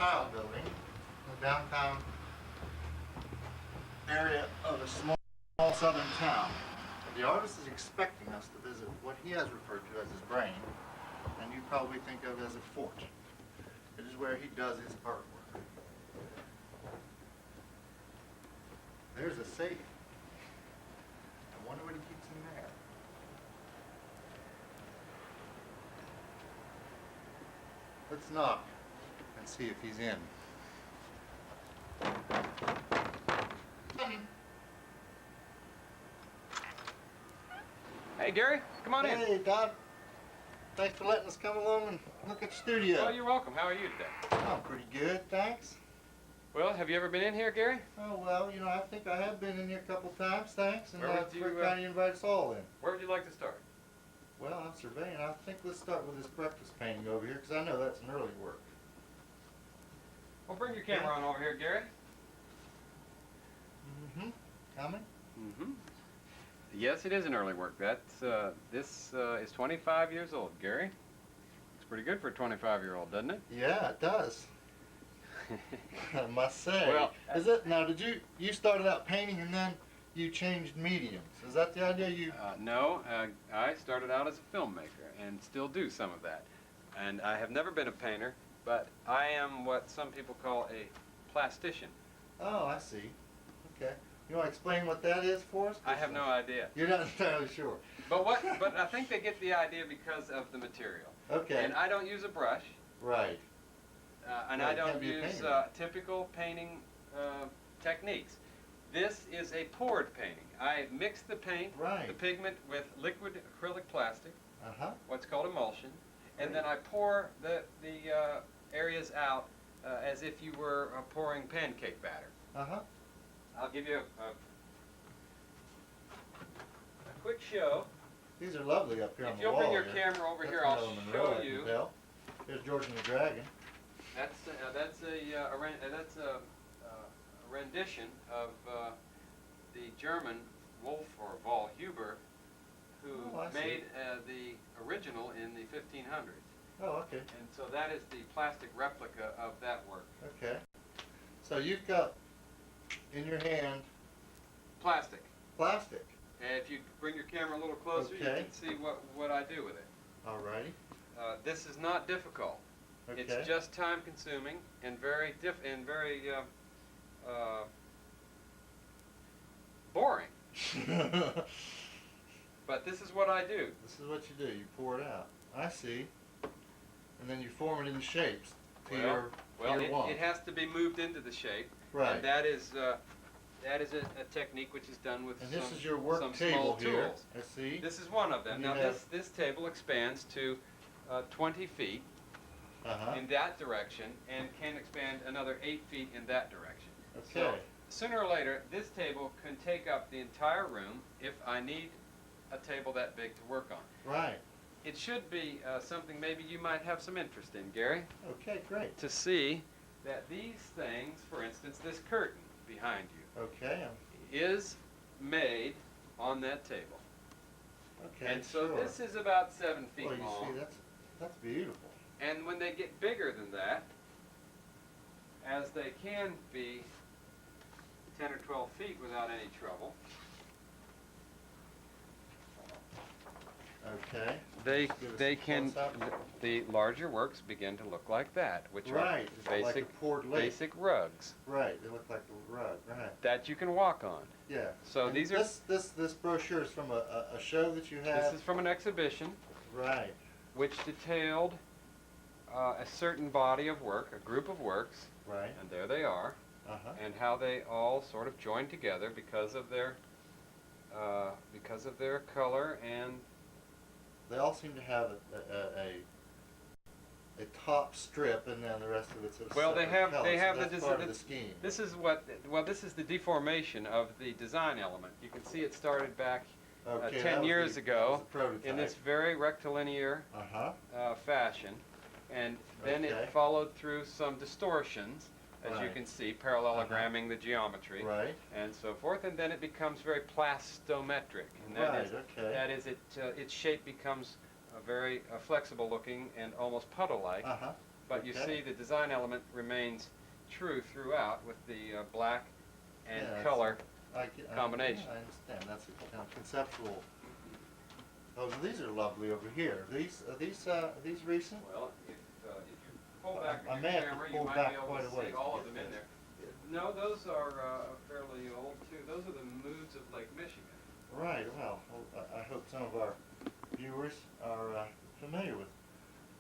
tile building in the downtown area of a small southern town. The artist is expecting us to visit what he has referred to as his brain, and you probably think of as a fort. It is where he does his artwork. There's a safe. I wonder what he keeps in there. Let's knock and see if he's in. Hey, Gary, come on in. Hey, Don. Thanks for letting us come along and look at the studio. Oh, you're welcome. How are you today? I'm pretty good, thanks. Well, have you ever been in here, Gary? Oh, well, you know, I think I have been in here a couple times, thanks, and Where would you, kind of invite us all in. Where would you like to start? Well, I'm surveying. I think let's start with this breakfast painting over here, because I know that's an early work. Well, bring your camera on over here, Gary. Mm-hmm. Coming? Mm-hmm. Yes, it is an early work. This is 25 years old, Gary. Looks pretty good for a 25-year-old, doesn't it? Yeah, it does. I must say. Well, is it now? Did you started out painting and then you changed mediums? Is that the idea? No, I started out as a filmmaker and still do some of that. And I have never been a painter, but I am what some people call a plastician. Oh, I see. Okay. You want to explain what that is for us? I have no idea. You're not entirely sure. But I think they get the idea because of the material. Okay. And I don't use a brush. Right. And Well, I don't you can't be a use painter. typical painting techniques. This is a poured painting. I mix the paint, Right. the pigment, with liquid acrylic plastic, Uh-huh. what's called emulsion, and Great. then I pour the areas out as if you were pouring pancake batter. Uh-huh. I'll give you a quick show. These are lovely up here on If the you'll wall. bring your here. camera over That's here, I'll Marilyn Monroe, show I can you. tell. Here's George and the Dragon. That's a rendition of the German Wolf or Huber, who Oh, I see. made the original in the 1500s. Oh, okay. And so that is the plastic replica of that work. Okay. So you've got in your hand Plastic. plastic. And if you bring your camera a little closer, you Okay. can see what I do with it. Alrighty. This is not difficult. Okay. It's just time-consuming and very boring. But this is what I do. This is what you do. You pour it out. I see. And then you form it into shapes to your want. It has to be moved into the shape. Right. And that is a technique which is done with And some, this is your work some table small here. tools. I see. This is one of them. And you Now have- this table expands to 20 feet Uh-huh. in that direction and can expand another 8 feet in that direction. Okay. So sooner or later, this table can take up the entire room if I need a table that big to work on. Right. It should be something maybe you might have some interest in, Gary, Okay, great. to see that these things, for instance, this curtain behind you, Okay. is made on that table. Okay. And so sure. this is about 7 feet Well, you long. see, that's beautiful. And when they get bigger than that, as they can be 10 or 12 feet without any trouble, Okay. they Give us they a can close-up. the larger works begin to look like that, which Right. are It's like a basic poured lake. basic rugs Right. They look like a rug. Right. that you can walk on. Yeah. So And these are this brochure is from a show that you had. this is from an exhibition Right. which detailed a certain body of work, a group of works, Right. and there they are, Uh-huh. and how they all sort of join together because of their color, and They all seem to have a top strip, and then the rest of it's a well, they separate have color, they so have that's the part of the scheme. This is this is the deformation of the design element. You can see it started back Okay, that 10 was years the ago prototype. in this very rectilinear Uh-huh. fashion, and then Okay. it followed through some distortions, as you Right. can see, parallelogramming the geometry, Right. and so forth, and then it becomes very plastometric, and Right, okay. that is its shape becomes very flexible looking and almost puddle-like, Uh-huh. but you Okay. see the design element remains true throughout with the black and Yeah, color I combination. Yeah, I understand. That's a kind of conceptual. Oh, these are lovely over here. Are these recent? Well, if you pull back I on may your have to camera, pull you might back be able quite to a ways see to all of get them in this. there. No, those are fairly old too. Those are the moods of Lake Michigan. Right. Well, I hope some of our viewers are familiar with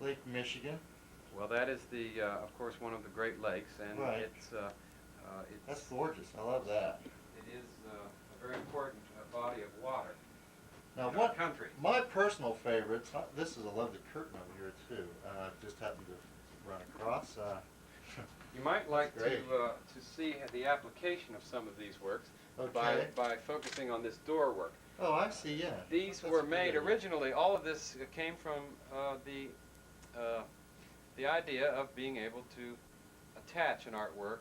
Lake Michigan. Well, that is of course, one of the Great Lakes, and Right. it's That's gorgeous. I love that. it is a very important body of water Now, in our country. my personal favorites? This is a lovely curtain over here too. Just happened to run across. You might like great. to see the application of some of these works Okay. by focusing on this door work. Oh, I see. Yeah. These That's were a good made idea. originally. All of this came from the idea of being able to attach an artwork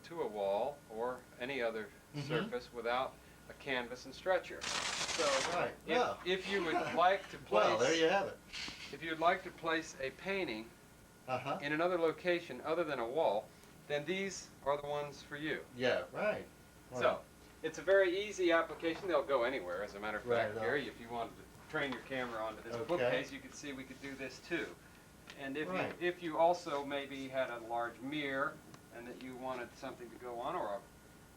to a wall or any other Mhm. surface without a canvas and stretcher. So, Right. if, Yeah. if you would like to place, Well, there you have it. if you'd like to place a painting Uh-huh. in another location other than a wall, then these are the ones for you. Yeah. Right. So, it's a very easy application. They'll go anywhere, as a matter of fact, Right, Gary. If you wanted to train your camera onto this Okay. bookcase, you could see we could do this too. And Right. if you also maybe had a large mirror and that you wanted something to go on, or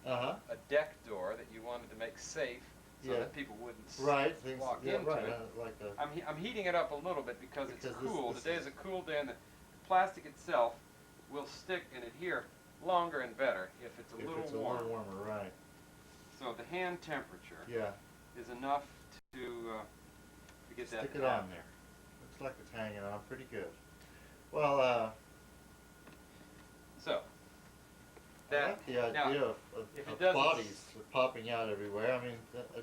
Uh-huh. a deck door that you wanted to make safe so Yeah. that people wouldn't Right. Things. walk Yeah. into Right. it. Like a. I'm heating it up a little bit because it's Because this- cool. this Today is- is a cool day, and the plastic itself will stick and adhere longer and better if it's a If little it's warm. a little warmer, right? So the hand temperature Yeah. is enough to get that Stick to it happen. on there. Looks like it's hanging on pretty good. Well, So I like the now, idea of if it doesn't bodies popping out everywhere. I mean,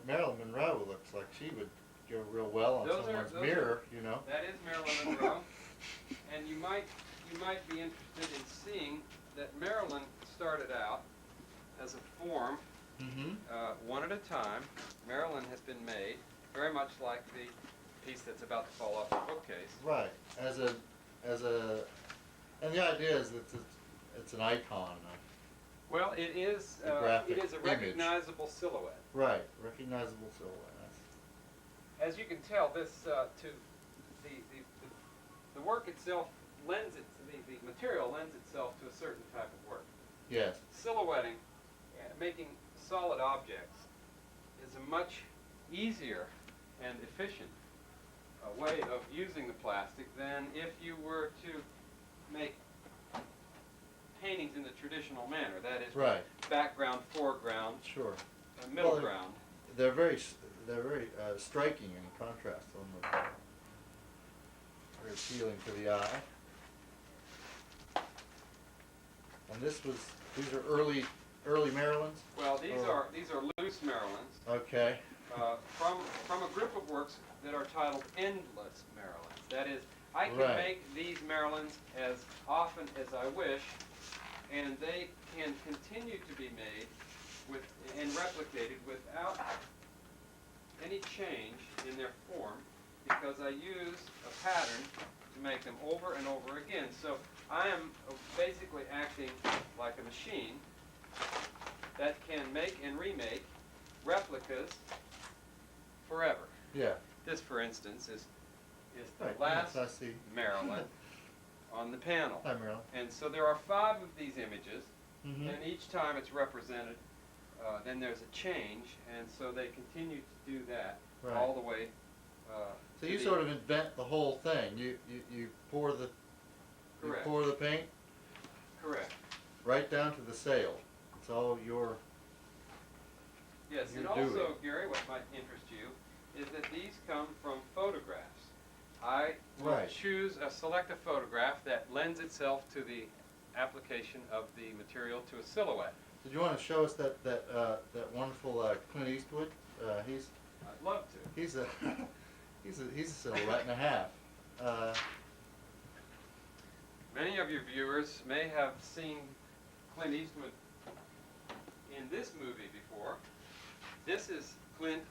Marilyn Monroe looks like she would go real well on Those are- someone's those mirror, you know. that is Marilyn Monroe, and you might be interested in seeing that Marilyn started out as a form, Mm-hmm. one at a time. Marilyn has been made very much like the piece that's about to fall off the bookcase. Right. And the idea is that it's an icon. Well, it is A graphic it is a image. recognizable silhouette. Right. Recognizable silhouette. As you can tell, this to the work itself lends it the material lends itself to a certain type of work. Yes. Silhouetting, making solid objects, is a much easier and efficient way of using the plastic than if you were to make paintings in the traditional manner. That is, Right. background, foreground, Sure. middle Well, ground. They're very striking in contrast on the. Very appealing to the eye. And these are early Marylands? Well, these Oh. are loose Marylands Okay. from a group of works that are titled Endless Marylands. That is, I can Right. make these Marylands as often as I wish, and they can continue to be made and replicated without any change in their form, because I use a pattern to make them over and over again. So I am basically acting like a machine that can make and remake replicas forever. Yeah. This, for instance, is the Right. last Yes, I see. Maryland on the panel. Hi, Marilyn. And so there are 5 of these images, Mm-hmm. and each time it's represented, then there's a change, and so they continue to do that Right. all the way. So you sort of invent the whole thing. You pour the Correct. paint Correct. right down to the sail. It's all your. Yes, and You're also, doing. Gary, what might interest you is that these come from photographs. I will Right. select a photograph that lends itself to the application of the material to a silhouette. Did you want to show us that wonderful Clint Eastwood? I'd love to. He's a he's a silhouette and a half. Many of your viewers may have seen Clint Eastwood in this movie before. This is Clint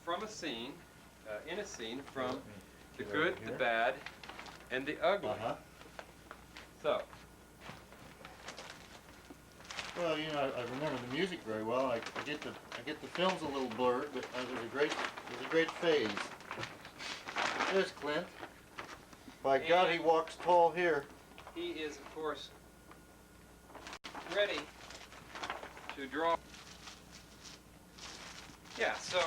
from a scene, in a scene from The Good, the Bad, and the Ugly. Uh-huh. So, Well, you know, I remember the music very well. I get the films a little blurred, but it was a great phase. There's Clint. By God, he walks tall here. he is, of course, ready to draw. Yeah, so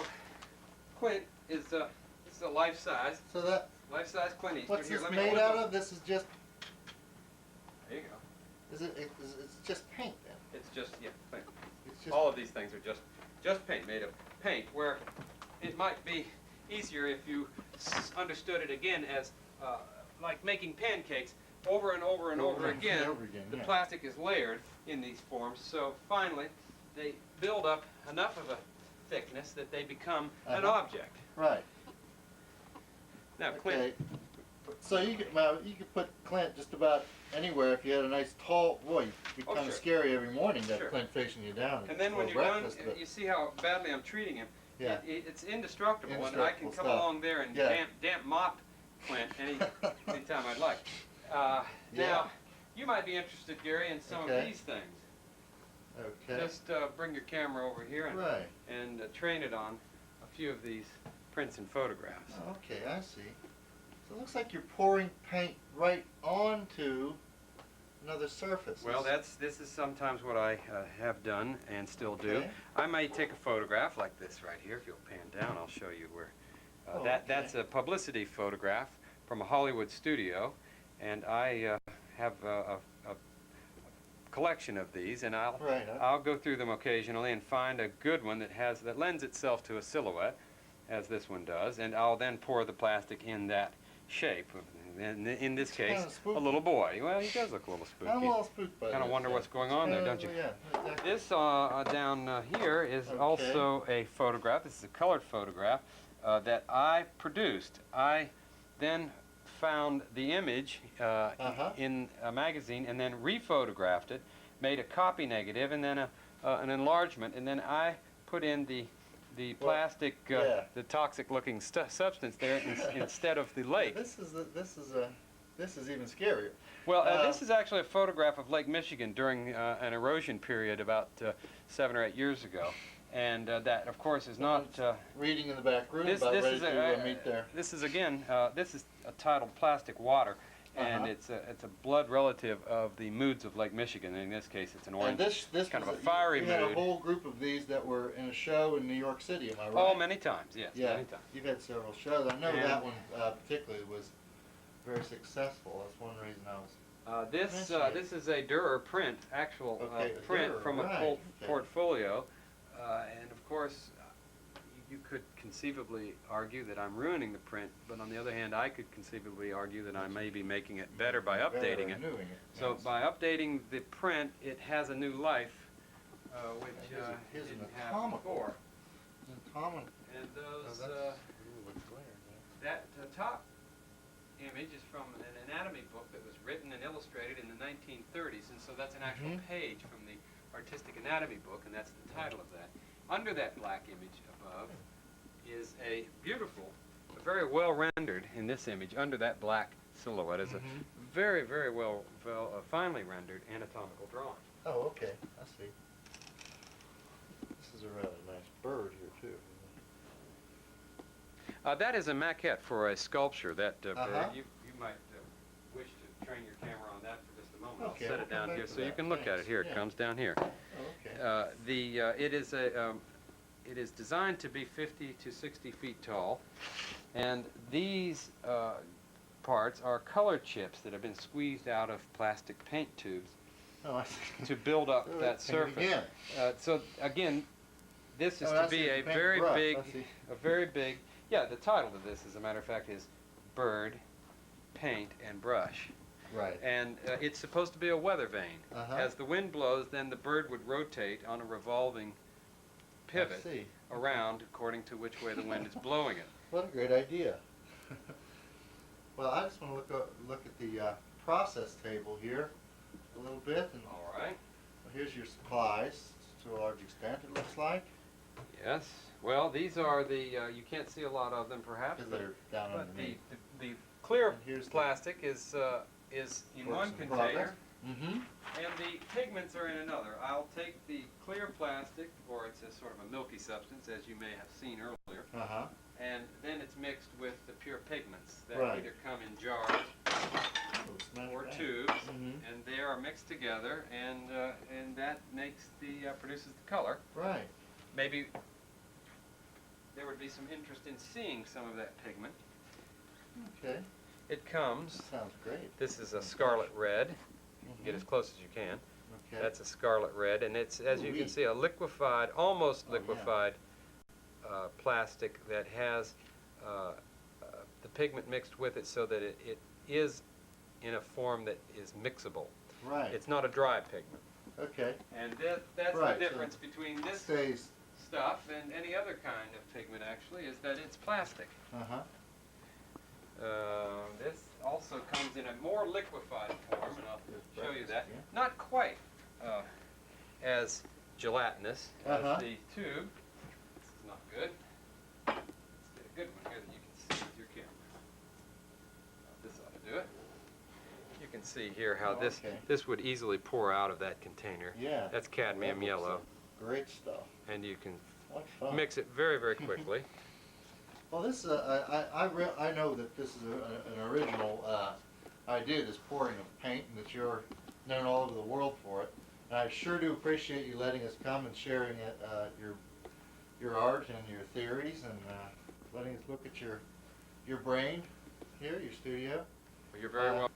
Clint is this is a life-size So Clint Eastwood. what's Here, this let me made hold out this. of? This is just, There you go. it's just paint then. It's just, yeah, paint. It's just, All of these things are just paint, made of paint, where it might be easier if you understood it again as like making pancakes over and over and over again. The yeah. plastic is layered in these forms, so finally they build up enough of a thickness that they become an object. Right. Now, Clint, Okay. So you could put Clint just about anywhere if you had a nice tall. Boy, it'd be Oh, kind of sure. scary every morning to Sure. have Clint facing you down. and then when for you're done, breakfast, but- you see how badly I'm treating him. Yeah. It's indestructible, and I can Indestructible come stuff. along there and Yeah. damp mop Clint anytime I'd like. Yeah. Now, you might be interested, Gary, in some of Okay. these things. Okay. Just bring your camera over here Right. and train it on a few of these prints and photographs. Okay, I see. So it looks like you're pouring paint right onto another surface. Well, this is sometimes what I have done and still do. Okay. I might take a photograph like this right here. If you'll pan down, I'll show you where. Oh, That's a publicity photograph from a Hollywood studio, and I have a collection of these, and Right. I'll go through them occasionally and find a good one that lends itself to a silhouette, as this one does, and I'll then pour the plastic in that shape. In this It's case, kinda spooky. a little boy. Well, he does look a little spooky. I'm a little spooked by Kind of this, wonder yeah. what's going on there, don't you? Yeah, exactly. This down here is Okay. also a photograph. This is a colored photograph that I produced. I then found the image in a magazine and then rephotographed it, made a copy negative and then an enlargement, and then I put in the plastic, yeah. the toxic-looking substance there instead of the lake. This is even scarier. Well, this is actually a photograph of Lake Michigan during an erosion period about 7 or 8 years ago, and that, of course, is not. Reading in the back room, This about ready is to meet there. This is again. This is titled "Plastic Water," and it's a blood relative of the moods of Lake Michigan. In this case, it's an orange. And this kind of was a fiery you had a mood. whole group of these that were in a show in New York City. Am I right? Oh, many times, yes, Yeah, many times. you've had several shows. I know And- that one particularly was very successful. That's one reason I was. This is a Durer print, actual Okay, a print Durer, from a right, okay. portfolio, and of course, you could conceivably argue that I'm ruining the print, but on the other hand, I could conceivably argue that I may be making it better by updating it. Renewing it. So yes. by updating the print, it has a new life, which Here's it an didn't have atomical. before. Common. And those, that's- that top image is from an anatomy book that was written and illustrated in the 1930s, and so that's an actual Mhm. page from the artistic anatomy book, and that's the title of that. Under that black image above is a beautiful, very well rendered in this image, under that black silhouette is a very, very well finely rendered anatomical drawing. Oh, okay. I see. This is a rather nice bird here too. That is a maquette for a sculpture, that bird. Uh-huh. You might wish to train your camera on that for just a moment. Okay, I'll set we'll it down come back here to so you that. can look at it. Thanks. Here, it Yeah. comes down here. Oh, okay. It is designed to be 50 to 60 feet tall, and these parts are color chips that have been squeezed out of plastic paint tubes Oh, I see. to build up Oh, that paint surface. again. So again, this is Oh, to I see, be it's a a paint very brush, big, I see. yeah, the title of this, as a matter of fact, is Bird, Paint, and Brush. Right. And it's supposed to be a weather vane. Uh-huh. As the wind blows, then the bird would rotate on a revolving pivot I see. around according to which way the wind is blowing it. What a great idea. Well, I just want to look at the process table here a little bit, and All right. here's your supplies to a large extent. It looks like Yes. Well, these are the, you can't see a lot of them perhaps, because but, they're down but underneath. the clear And here's the- plastic is is in Works one in container, progress. Mm-hmm. and the pigments are in another. I'll take the clear plastic, or it's a sort of a milky substance, as you may have seen earlier, Uh-huh. and then it's mixed with the pure pigments that Right. either come in jars or tubes, and they are mixed together, and that makes produces the color. Right. Maybe there would be some interest in seeing some of that pigment. Okay. It comes. Sounds great. This is a scarlet red. You can get as close as you can. Okay. That's a scarlet red, and it's, as you Ooh-wee. can see, a liquefied, almost Oh, yeah. liquefied plastic that has the pigment mixed with it, so that it is in a form that is mixable. Right. It's not a dry pigment. Okay. And that's Right, the so difference between this Stays. stuff and any other kind of pigment, actually, is that it's plastic. Uh-huh. This also comes in a more liquefied form, and I'll show you that. Yeah. Not quite as gelatinous Uh-huh. as the tube. This is not good. Let's get a good one here that you can see with your camera. This ought to do it. You can see here how Oh, okay. this would easily pour out of that container. Yeah. That's cadmium That looks yellow, like great stuff. and you can What fun. mix it very, very quickly. Well, this I know that this is an original idea, this pouring of paint, and that you're known all over the world for it. And I sure do appreciate you letting us come and sharing it, your art and your theories, and letting us look at your brain here, your studio. You're very welcome.